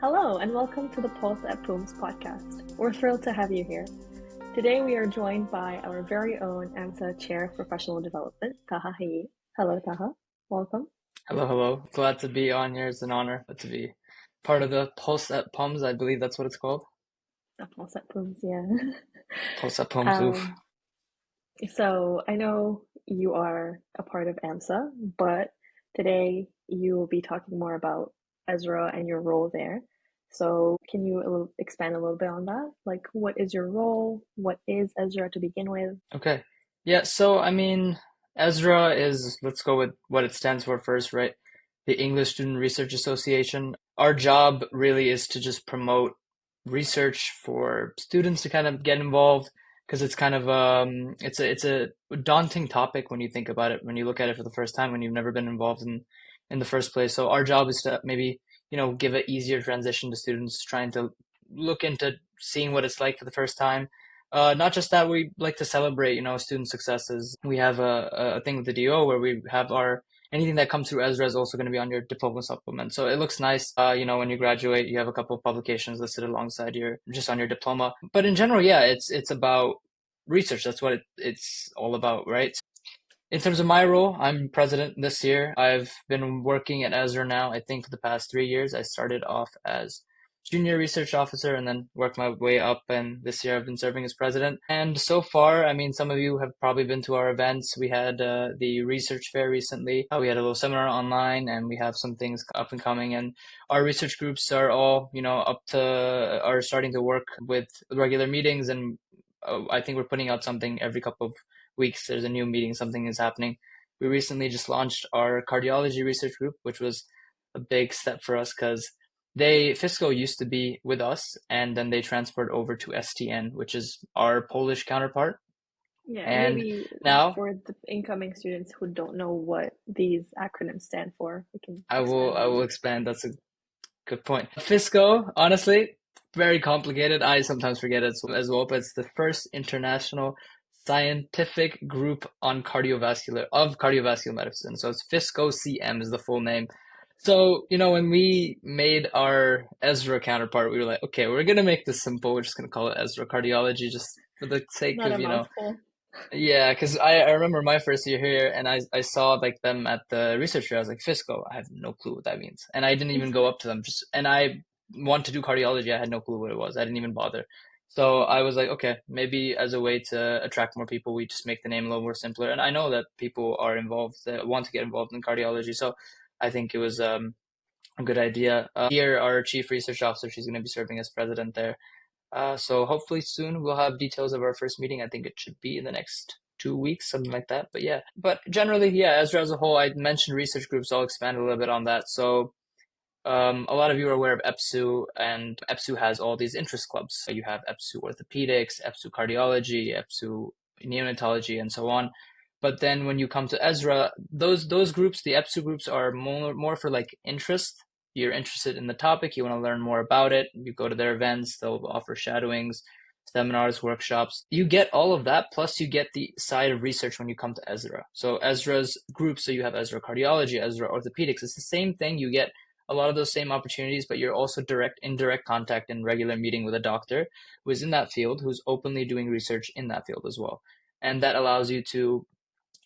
Hello, and welcome to the Pulse at Pooms podcast. We're thrilled to have you here. Today, we are joined by our very own AMSA Chair of Professional Development, Taha Hayi. Hello, Taha. Welcome. Hello. Glad to be on here. It's an honor to be part of the Pulse at Pums. I believe that's what it's called. The Pulse at Pooms, yeah. Pulse at Pums. Oof. Um, so I know you are a part of AMSA, but today you will be talking more about ESRA and your role there. So can you expand a little bit on that? Like, what is your role? What is ESRA to begin with? Okay. Yeah, so ESRA is, let's go with what it stands for first, right? The English Student Research Association. Our job really is to just promote research for students to kind of get involved because it's kind of it's a daunting topic when you think about it, when you look at it for the first time, when you've never been involved in the first place. So our job is to maybe, give an easier transition to students trying to look into seeing what it's like for the first time. Not just that, we like to celebrate, student successes. We have a thing with the DO where we have anything that comes through ESRA is also going to be on your diploma supplement. So it looks nice, when you graduate, you have a couple of publications listed alongside just on your diploma. But in general, yeah, it's about research. That's what it's all about, right? In terms of my role, I'm president this year. I've been working at ESRA now, I think, for the past 3 years. I started off as junior research officer and then worked my way up. And this year I've been serving as president. And so far, some of you have probably been to our events. We had the research fair recently. We had a little seminar online and we have some things up and coming. And our research groups are all, are starting to work with regular meetings. And I think we're putting out something every couple of weeks. There's a new meeting, something is happening. We recently just launched our cardiology research group, which was a big step for us because Fisco used to be with us and then they transferred over to STN, which is our Polish counterpart. Yeah, And maybe now for the incoming students who don't know what these acronyms stand for, we can I expand will on that. expand. That's a good point. Fisco, honestly, very complicated. I sometimes forget it as well, but it's the first international scientific group on cardiovascular medicine. So it's Fisco CM is the full name. So, when we made our ESRA counterpart, we were like, okay, we're gonna make this simple. We're just gonna call it ESRA Cardiology just for the sake Not a of, mouthful. yeah, because I remember my first year here and I saw like them at the research fair. I was like, Fisco, I have no clue what that means. And I didn't even go up to them and I want to do cardiology. I had no clue what it was. I didn't even bother. So I was like, okay, maybe as a way to attract more people, we just make the name a little more simpler. And I know that people are involved that want to get involved in cardiology. So I think it was a good idea. Here, our chief research officer, she's going to be serving as president there. So hopefully soon we'll have details of our first meeting. I think it should be in the next 2 weeks, something like that. But yeah, but generally, yeah, ESRA as a whole, I mentioned research groups. I'll expand a little bit on that. So a lot of you are aware of EPSU, and EPSU has all these interest clubs. So you have EPSU orthopedics, EPSU cardiology, EPSU neonatology, and so on. But then when you come to ESRA, those groups, the EPSU groups, are more for like interest. You're interested in the topic, you want to learn more about it. You go to their events, they'll offer shadowings, seminars, workshops. You get all of that, plus you get the side of research when you come to ESRA. So ESRA's groups, so you have ESRA cardiology, ESRA orthopedics. It's the same thing. You get a lot of those same opportunities, but you're also indirect contact and regular meeting with a doctor who is in that field, who's openly doing research in that field as well. And that allows you to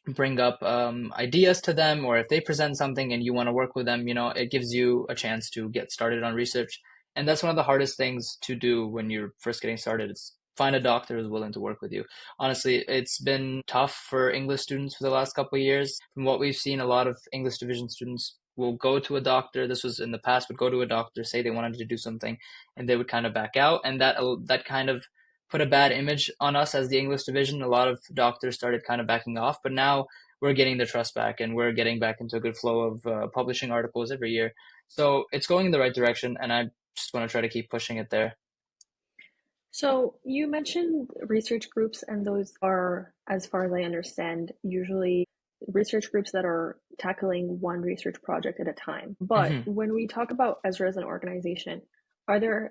bring up ideas to them, or if they present something and you want to work with them, it gives you a chance to get started on research. And that's one of the hardest things to do when you're first getting started. Is find a doctor who's willing to work with you. Honestly, it's been tough for English students for the last couple of years. From what we've seen, a lot of English division students will go to a doctor. This was in the past, would go to a doctor, say they wanted to do something, and they would kind of back out. And that kind of put a bad image on us as the English division. A lot of doctors started kind of backing off, but now we're getting the trust back and we're getting back into a good flow of publishing articles every year. So it's going in the right direction, and I just want to try to keep pushing it there. So you mentioned research groups, and those are, as far as I understand, usually research groups that are tackling one research project at a time. But when we talk about ESRA as an organization, are there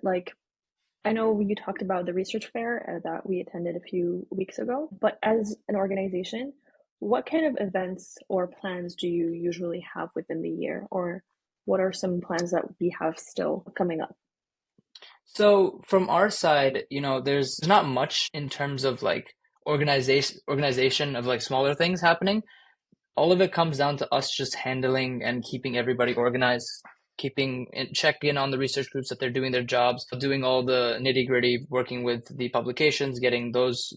I know you talked about the research fair that we attended a few weeks ago, but as an organization, what kind of events or plans do you usually have within the year, or what are some plans that we have still coming up? So from our side, there's not much in terms of like organization of like smaller things happening. All of it comes down to us just handling and keeping everybody organized, check in on the research groups that they're doing their jobs, doing all the nitty gritty, working with the publications, getting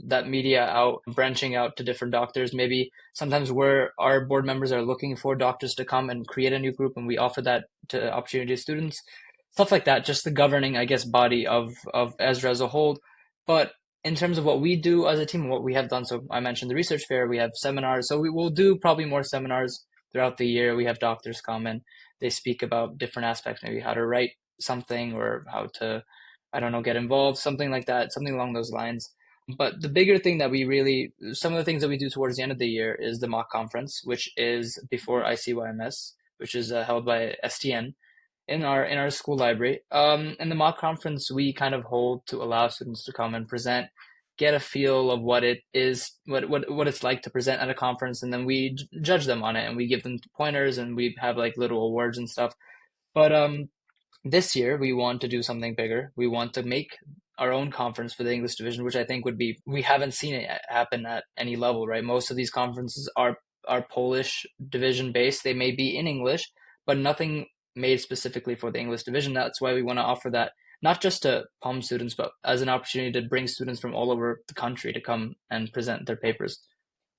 that media out, branching out to different doctors. Maybe sometimes where our board members are looking for doctors to come and create a new group, and we offer that to opportunity students, stuff like that. Just the governing, I guess, body of Ezra as a whole. But in terms of what we do as a team and what we have done, so I mentioned the research fair, we have seminars. So we will do probably more seminars throughout the year. We have doctors come and they speak about different aspects, maybe how to write something or how to, I don't know, get involved, something like that, something along those lines. But the bigger thing that some of the things that we do towards the end of the year is the mock conference, which is before ICYMS, which is held by STN in our school library. In the mock conference, we kind of hold to allow students to come and present, get a feel of what it is, what it's like to present at a conference, and then we judge them on it, and we give them pointers, and we have like little awards and stuff. But this year, we want to do something bigger. We want to make our own conference for the English division, which I think we haven't seen it happen at any level, right? Most of these conferences are Polish division based. They may be in English, but nothing made specifically for the English division. That's why we want to offer that not just to POM students, but as an opportunity to bring students from all over the country to come and present their papers.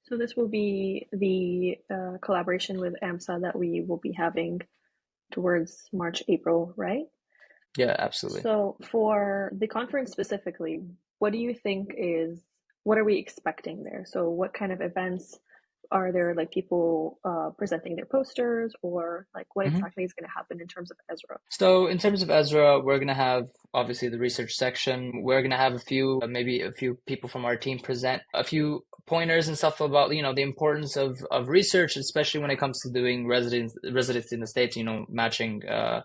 So this will be the collaboration with AMSA that we will be having towards March, April, right? Yeah, absolutely. So for the conference specifically, what do you think is, what are we expecting there? So what kind of events are there, like people presenting their posters, or like what Mhm. exactly is going to happen in terms of Ezra? So in terms of Ezra, we're gonna have obviously the research section. We're gonna have maybe a few people from our team present a few pointers and stuff about the importance of research, especially when it comes to doing residency in the States. Matching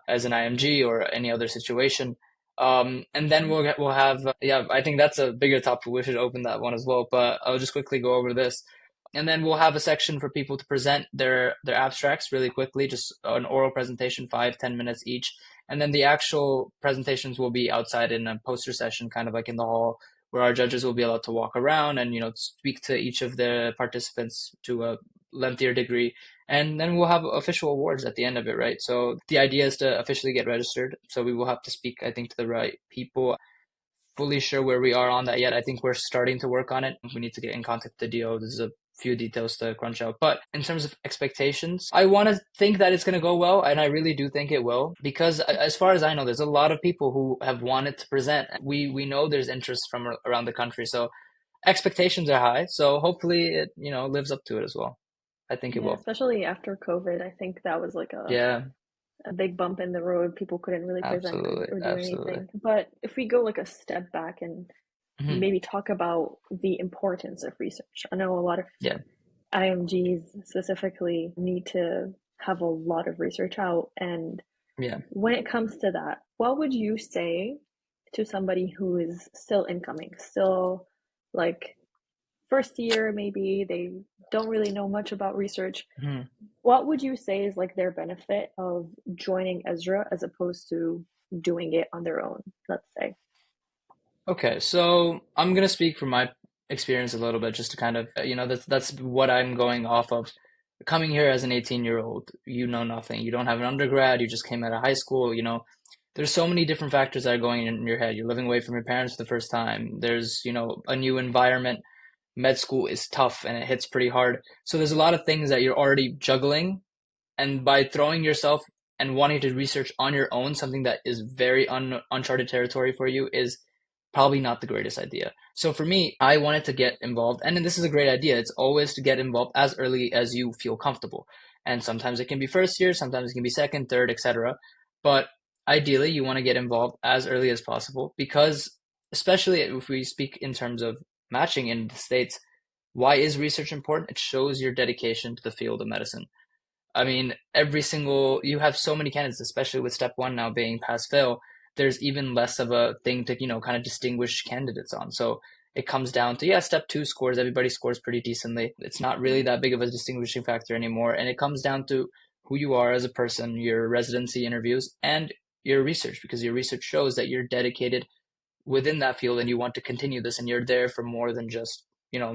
as an IMG or any other situation. And then we'll have yeah. I think that's a bigger topic. We should open that one as well. But I'll just quickly go over this. And then we'll have a section for people to present their abstracts really quickly, just an oral presentation, 5-10 minutes each. And then the actual presentations will be outside in a poster session, kind of like in the hall, where our judges will be allowed to walk around and speak to each of the participants to a lengthier degree. And then we'll have official awards at the end of it, right? So the idea is to officially get registered. So we will have to speak, I think, to the right people. Fully sure where we are on that yet. I think we're starting to work on it. We need to get in contact with the DO. There's a few details to crunch out. But in terms of expectations, I want to think that it's going to go well, and I really do think it will, because as far as I know, there's a lot of people who have wanted to present. We know there's interest from around the country, so expectations are high. So hopefully it lives up to it as well. I think it Yeah, will. especially after COVID, I think that was like Yeah, a big bump in the road. People couldn't really present absolutely, or do absolutely. anything. But if we go like a step back and Hmm. maybe talk about the importance of research, I know a lot of Yeah. IMGs specifically need to have a lot of research out. And Yeah. when it comes to that, what would you say to somebody who is still incoming, still like first year, maybe they don't really know much about research? Mhm. What would you say is like their benefit of joining Ezra as opposed to doing it on their own, let's say? Okay, so I'm gonna speak from my experience a little bit, just to kind of, that's what I'm going off of. Coming here as an 18-year-old, you know nothing. You don't have an undergrad. You just came out of high school. There's so many different factors that are going in your head. You're living away from your parents for the first time. There's, a new environment. Med school is tough and it hits pretty hard. So there's a lot of things that you're already juggling, and by throwing yourself and wanting to research on your own something that is very uncharted territory for you is probably not the greatest idea. So for me, I wanted to get involved, and this is a great idea. It's always to get involved as early as you feel comfortable. And sometimes it can be first year, sometimes it can be second, third, etc. But ideally, you want to get involved as early as possible, because especially if we speak in terms of matching in the States, why is research important? It shows your dedication to the field of medicine. I mean, you have so many candidates, especially with step one now being pass fail, there's even less of a thing to, kind of distinguish candidates on. So it comes down to, yeah, step two scores, everybody scores pretty decently. It's not really that big of a distinguishing factor anymore. And it comes down to who you are as a person, your residency interviews, and your research, because your research shows that you're dedicated within that field and you want to continue this, and you're there for more than just,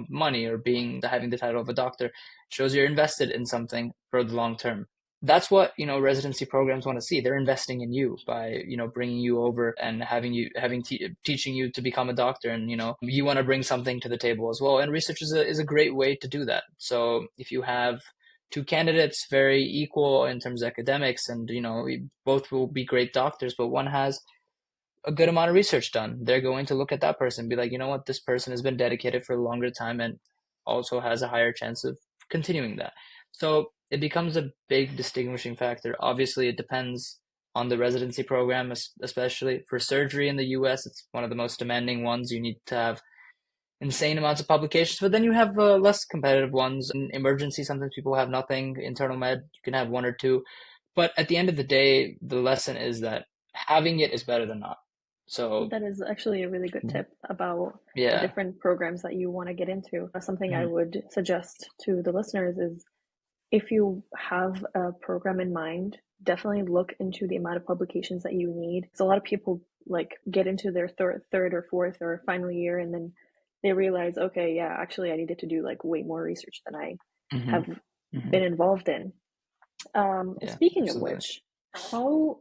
money or being having the title of a doctor. It shows you're invested in something for the long term. That's what, residency programs want to see. They're investing in you by, bringing you over and teaching you to become a doctor, and you want to bring something to the table as well. And research is a great way to do that. So if you have two candidates very equal in terms of academics, and both will be great doctors, but one has a good amount of research done, they're going to look at that person and be like, you know what, this person has been dedicated for a longer time and also has a higher chance of continuing that. So it becomes a big distinguishing factor. Obviously, it depends on the residency program, especially for surgery in the US. It's one of the most demanding ones. You need to have insane amounts of publications, but then you have less competitive ones. In emergency, sometimes people have nothing. Internal med, you can have one or two. But at the end of the day, the lesson is that having it is better than not. So, That is actually a really good tip about the yeah. different programs that you want to get into. Something I Mhm. would suggest to the listeners is if you have a program in mind, definitely look into the amount of publications that you need. So a lot of people like get into their third or fourth or final year, and then they realize, okay, yeah, actually, I needed to do like way more research than I have Mhm. been Mhm. involved in. Yeah, Speaking of absolutely. which, how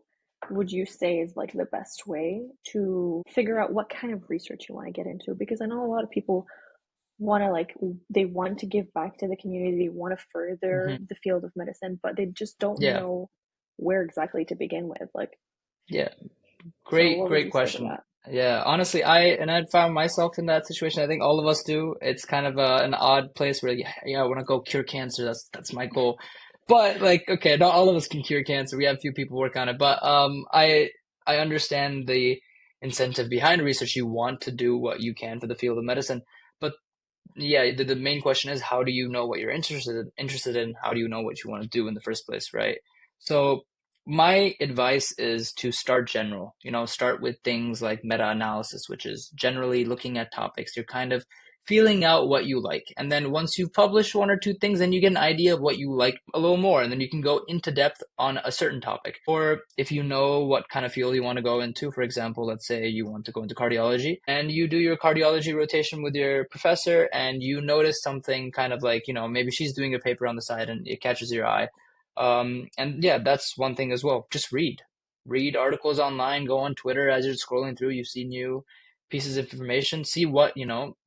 would you say is like the best way to figure out what kind of research you want to get into? Because I know a lot of people want to like they want to give back to the community, they want to further Mhm. the field of medicine, but they just don't Yeah. know where exactly to begin with. Like, Yeah. so Great, what would great you say to question. that? Yeah, honestly, I found myself in that situation. I think all of us do. It's kind of an odd place where, yeah, yeah, I want to go cure cancer. That's my goal. But like, okay, not all of us can cure cancer. We have a few people work on it. But I understand the incentive behind research. You want to do what you can for the field of medicine. But yeah, the main question is, how do you know what you're interested in? How do you know what you want to do in the first place, right? So my advice is to start general. Start with things like meta-analysis, which is generally looking at topics. You're kind of feeling out what you like. And then once you've published one or two things, then you get an idea of what you like a little more. And then you can go into depth on a certain topic. Or if you know what kind of field you want to go into, for example, let's say you want to go into cardiology and you do your cardiology rotation with your professor and you notice something kind of like, maybe she's doing a paper on the side and it catches your eye. And yeah, that's one thing as well. Just read articles online, go on Twitter as you're scrolling through, you see new pieces of information, see what,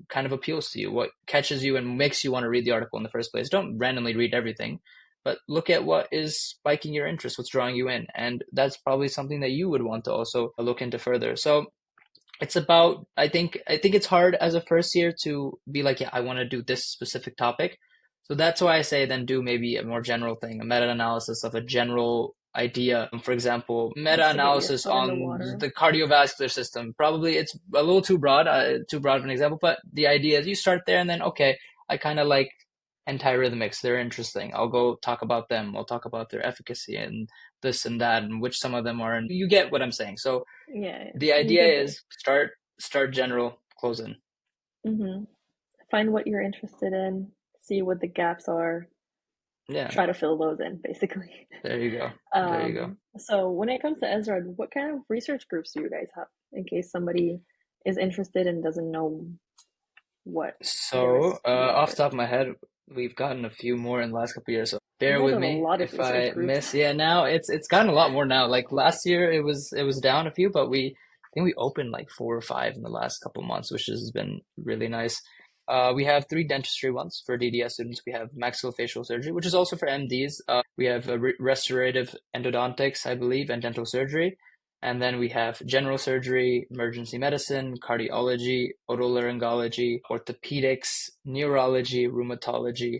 kind of appeals to you, what catches you and makes you want to read the article in the first place. Don't randomly read everything, but look at what is spiking your interest, what's drawing you in. And that's probably something that you would want to also look into further. So it's about, I think it's hard as a first year to be like, yeah, I want to do this specific topic. So that's why I say then do maybe a more general thing, a meta-analysis of a general idea. For example, Just to get your meta-analysis foot in the on water. the cardiovascular system. Probably it's a little too broad of an example, but the idea is you start there and then, okay, I kind of like antiarrhythmics. They're interesting. I'll go talk about them. I'll talk about their efficacy and this and that and which some of them are. And you get what I'm saying. So Yeah, the you idea get the is start general, close in. mm-hmm. Find what you're interested in, see what the gaps are, Yeah, try to fill those in, basically. there you go. There you go. So when it comes to Ezra, what kind of research groups do you guys have in case somebody is interested and doesn't know what there is So, to be off the offered? top of my head, we've gotten a few more in the last couple of years. So You bear guys with have a me lot of if research I groups. miss. Yeah, now it's gotten a lot more now. Like last year, it was down a few, but I think we opened like four or five in the last couple of months, which has been really nice. We have three dentistry ones for DDS students. We have maxillofacial surgery, which is also for MDs. We have restorative endodontics, I believe, and dental surgery. And then we have general surgery, emergency medicine, cardiology, otolaryngology, orthopedics, neurology, rheumatology,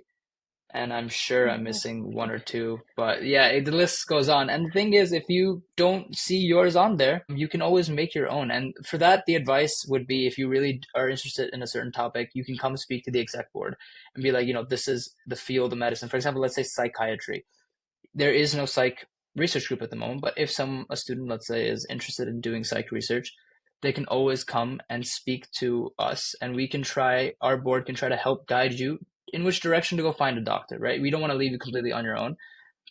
and I'm sure I'm Oh, missing one or two. But yeah, the list goes on. And the thing is, if you don't see yours on there, you can always make your own. And for that, the advice would be if you really are interested in a certain topic, you can come speak to the exec board and be like, this is the field of medicine. For example, let's say psychiatry. There is no psych research group at the moment, but if a student, let's say, is interested in doing psych research, they can always come and speak to us, and our board can try to help guide you in which direction to go find a doctor, right? We don't want to leave you completely on your own,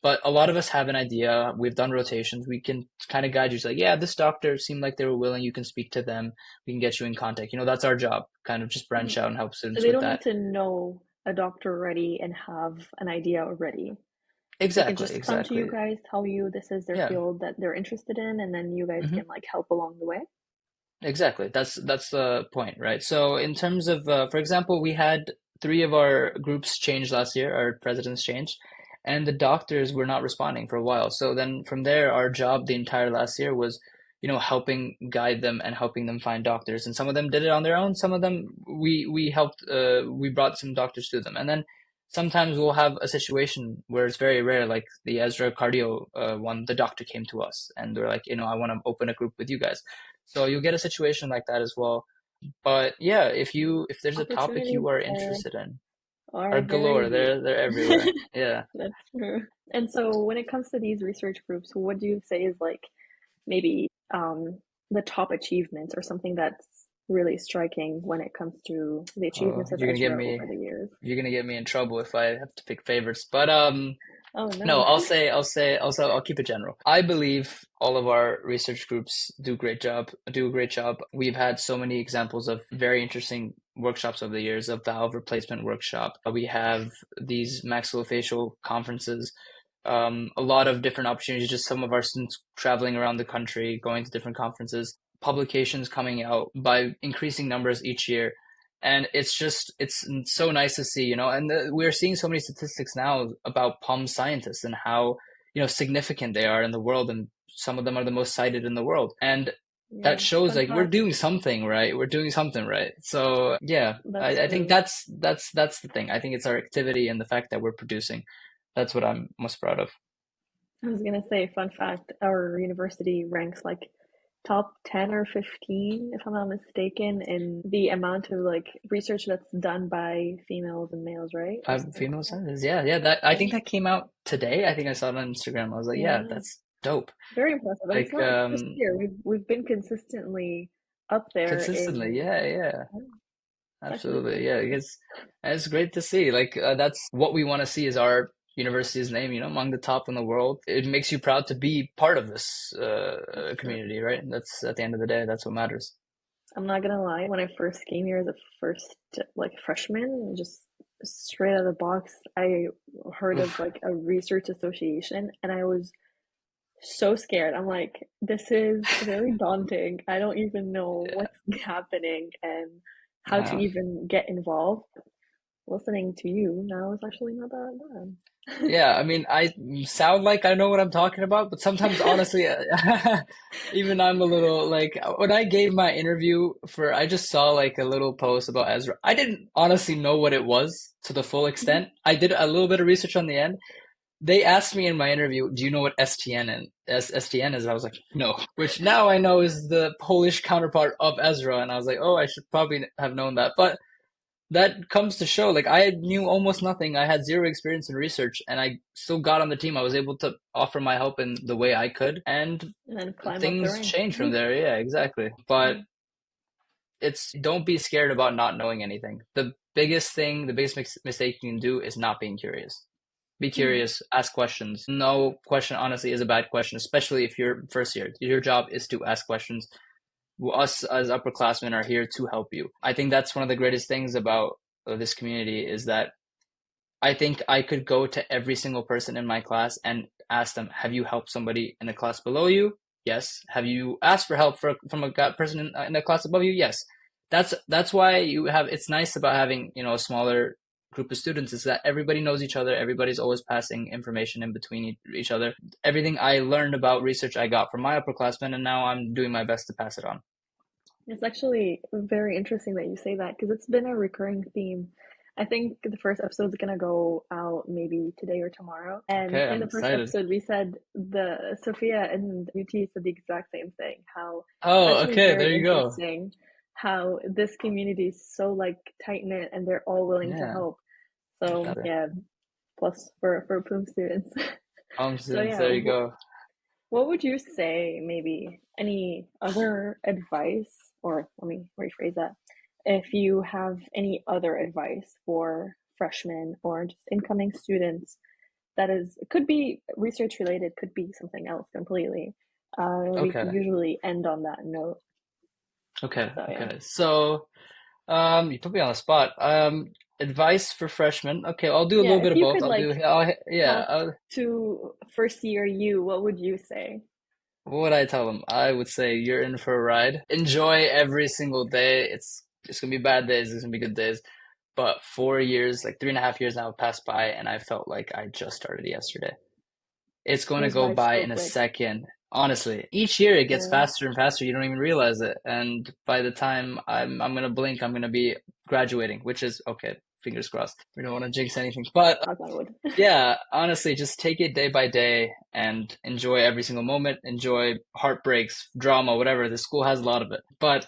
But a lot of us have an idea. We've done rotations. We can kind of guide you. It's like, yeah, this doctor seemed like they were willing. You can speak to them. We can get you in contact. That's our job. Kind of just branch out Mm. and help So students they with don't need that. to know a doctor already and have an idea already. They can Exactly, just come to you exactly. guys, tell you this is their Yeah. field that they're interested in, and then you guys hmm can like help along the way. Exactly. That's the point, right? So in terms of, for example, we had three of our groups change last year, our presidents changed, and the doctors were not responding for a while. So then from there, our job the entire last year was, helping guide them and helping them find doctors. And some of them did it on their own. Some of them we helped, we brought some doctors to them. And then sometimes we'll have a situation where it's very rare, like the Ezra cardio one, the doctor came to us and they're like, I want to open a group with you guys. So you'll get a situation like that as well. But yeah, if there's a topic Opportunities you are are interested in, are are very galore. deep. They're everywhere. Yeah. That's true. And so when it comes to these research groups, what do you say is like maybe the top achievements or something that's really striking when it comes to the Oh, achievements of Ezra over the years? you're gonna get me in trouble if I have to pick favorites. But Oh no, no. I'll keep it general. I believe all of our research groups do a great job. We've had so many examples of very interesting workshops over the years, a valve replacement workshop. We have these maxillofacial conferences, a lot of different opportunities, just some of our students traveling around the country, going to different conferences, publications coming out by increasing numbers each year. And it's so nice to see, and we're seeing so many statistics now about palm scientists and how, significant they are in the world. And some of them are the most cited in the world. And that Yeah. shows Fun like we're fact. doing something right. We're doing something right. So yeah, That's I think true. that's the thing. I think it's our activity and the fact that we're producing. That's what I'm most proud of. I was gonna say, fun fact, our university ranks like top 10 or 15, if I'm not mistaken, in the amount of like research that's done by females and males, right? Or Five something like female that. scientists. Yeah, yeah. That I Yeah. think that came out today. I think I saw it on Instagram. I was like, yeah, Yeah. that's dope. Very impressive. And it's Like not just here. We've been consistently up there consistently. in Yeah, yeah. yeah, it's actually Absolutely. pretty Yeah, cool. it's great to see. Like that's what we want to see is our university's name, among the top in the world. It makes you proud to be part of this That's true. community, right? That's at the end of the day, that's what matters. I'm not gonna lie, when I first came here as a first like freshman, just straight out of the box, I heard of Oof. like a research association and I was so scared. I'm like, this is very daunting. I don't even know Yeah. what's happening and how to No. even get involved. Listening to you now is actually not that bad. Yeah, I mean, I sound like I know what I'm talking about, but sometimes, honestly, even I'm a little like when I gave my interview I just saw like a little post about Ezra. I didn't honestly know what it was to the full extent. I did a little bit of research on the end. They asked me in my interview, "Do you know what STN is?" I was like, "No," which now I know is the Polish counterpart of Ezra, and I was like, "Oh, I should probably have known that." But that comes to show like I knew almost nothing. I had zero experience in research and I still got on the team. I was able to offer my help in the way I could and And then climb up the things ranks. changed from there. Yeah, exactly. But Yeah, it's don't be scared about not knowing anything. The biggest mistake you can do is not being curious. Be yeah. curious, ask questions. No question honestly is a bad question, especially if you're first year. Your job is to ask questions. Us as upperclassmen are here to help you. I think that's one of the greatest things about this community is that I think I could go to every single person in my class and ask them, "Have you helped somebody in the class below you?" Yes. Have you asked for help from a person in the class above you? Yes. That's why you have. It's nice about having a smaller group of students is that everybody knows each other. Everybody's always passing information in between each other. Everything I learned about research I got from my upperclassmen, and now I'm doing my best to pass it on. It's actually very interesting that you say that because it's been a recurring theme. I think the first episode's gonna go out maybe today or tomorrow. And Okay, in I'm the first excited. episode, we said the Sophia and UT said the exact same thing. How it's Oh, actually okay, very there you go. interesting how this community is so like tight knit and they're all willing to Yeah, help. So exactly. yeah, plus for PUM students. So Students, yeah, there you go. what would you say, maybe any other advice, or let me rephrase that, if you have any other advice for freshmen or just incoming students that is, it could be research related, could be something else completely. We Okay. usually end on that note. Okay. So yeah. Okay. So, you put me on the spot. Advice for freshmen. Okay, I'll do a Yeah, little if bit of you both. could I'll do, like yeah. talk to first year you, what would you say? What would I tell them? I would say you're in for a ride. Enjoy every single day. It's gonna be bad days. It's gonna be good days. But 4 years, like 3.5 years now have passed by, and I felt like I just started yesterday. It's going to Goes go by by so in a quick. second. Honestly, each year it gets Yeah, faster and faster. You don't even realize it. And by the time I'm gonna blink, I'm gonna be graduating, which is okay. Fingers crossed. We don't want to jinx anything. But knock on wood. yeah, honestly, just take it day by day and enjoy every single moment. Enjoy heartbreaks, drama, whatever. The school has a lot of it. But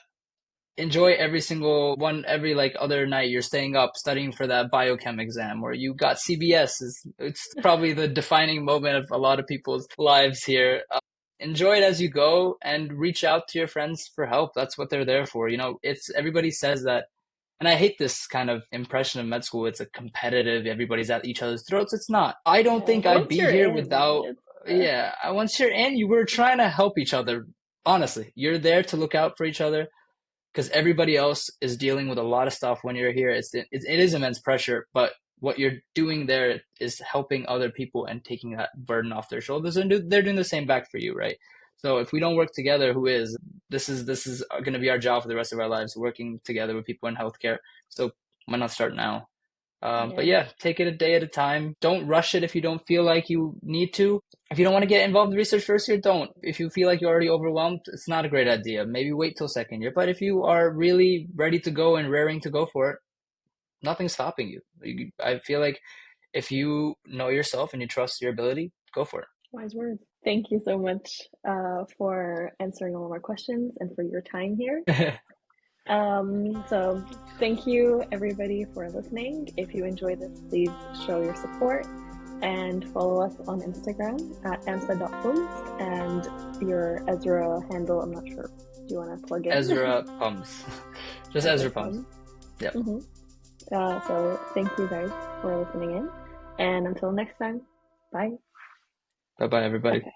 enjoy every single one. Every like other night you're staying up studying for that biochem exam, or you got CBS. It's probably the defining moment of a lot of people's lives here. Enjoy it as you go and reach out to your friends for help. That's what they're there for. It's everybody says that, and I hate this kind of impression of med school. It's a competitive, everybody's at each other's throats. It's not. I don't Yeah, think I'd once be you're here in, without, it's yeah, once you're in, you were trying to help each other. Honestly, you're there to look out for each other because everybody else is dealing with a lot of stuff when you're here. It is immense pressure, but what you're doing there is helping other people and taking that burden off their shoulders, and they're doing the same back for you, right? So if we don't work together, who is? This is going to be our job for the rest of our lives, working together with people in healthcare. So why not start now? But yeah. yeah, take it a day at a time. Don't rush it if you don't feel like you need to. If you don't want to get involved in research first year, don't. If you feel like you're already overwhelmed, it's not a great idea. Maybe wait till second year. But if you are really ready to go and raring to go for it, nothing's stopping you. I feel like if you know yourself and you trust your ability, go for Wise words. Thank you so much for answering all of our questions and for your time here. it. So thank you everybody for listening. If you enjoyed this, please show your support and follow us on Instagram at amsa.films and your Ezra handle. I'm not sure. Do you want to plug in? Ezra Pums. Just Ezra Ezra Pums. Plum. Yep. Mm-hmm. So thank you guys for listening in. And until next time, bye. Bye bye, everybody. Okay.